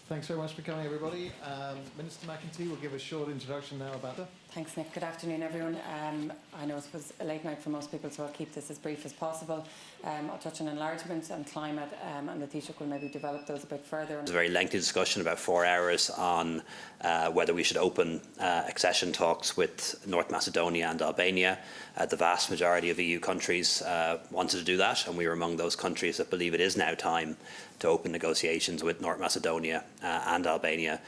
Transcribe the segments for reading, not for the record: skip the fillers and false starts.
Thanks very much for coming, everybody. Minister McEntee will give a short introduction now about that. Thanks, Nick. Good afternoon, everyone. I know it was a late night for most people, so I'll keep this as brief as possible. I'll touch on enlargement and climate, and the Taoiseach will maybe develop those a bit further. It was a very lengthy discussion, about 4 hours, on whether we should open accession talks with North Macedonia and Albania. The vast majority of EU countries wanted to do that, and we were among those countries that believe it is now time to open negotiations with North Macedonia and Albania.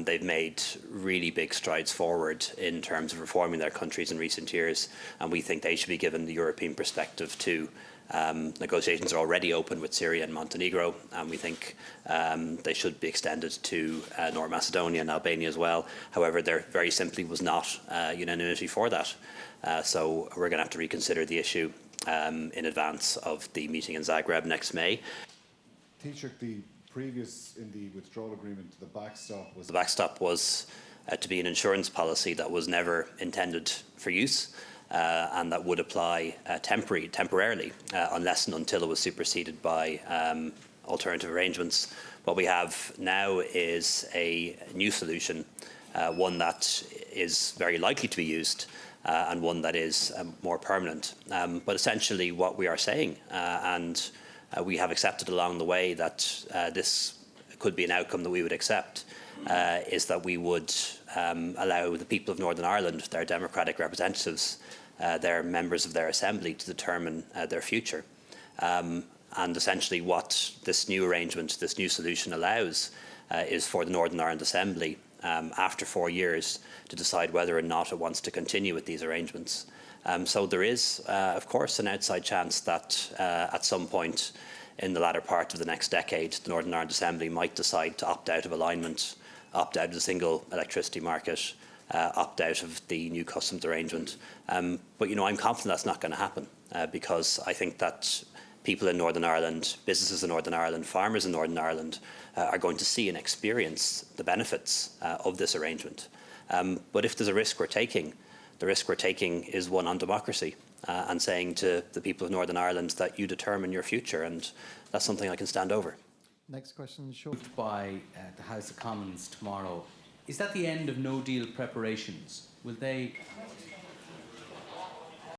They've made really big strides forward in terms of reforming their countries in recent years, and we think they should be given the European perspective too. Negotiations are already open with Serbia and Montenegro, and we think they should be extended to North Macedonia and Albania as well. However, there very simply was not unanimity for that. So we're going to have to reconsider the issue in advance of the meeting in Zagreb next May. Taoiseach, the previous, in the withdrawal agreement, the backstop was to be an insurance policy that was never intended for use, and that would apply temporarily, unless and until it was superseded by alternative arrangements. What we have now is a new solution, one that is very likely to be used, and one that is more permanent. But essentially what we are saying, and we have accepted along the way that this could be an outcome that we would accept, is that we would allow the people of Northern Ireland, their democratic representatives, their members of their assembly, to determine their future. And essentially what this new arrangement, this new solution allows is for the Northern Ireland Assembly, after 4 years, to decide whether or not it wants to continue with these arrangements. So there is, of course, an outside chance that at some point in the latter part of the next decade, the Northern Ireland Assembly might decide to opt out of alignment, opt out of the single electricity market, opt out of the new customs arrangement. But, I'm confident that's not going to happen, because I think that people in Northern Ireland, businesses in Northern Ireland, farmers in Northern Ireland are going to see and experience the benefits of this arrangement. But if there's a risk we're taking, the risk we're taking is one on democracy, and saying to the people of Northern Ireland that you determine your future, and that's something I can stand over. Next question, short. By the House of Commons tomorrow. Is that the end of no deal preparations? Will they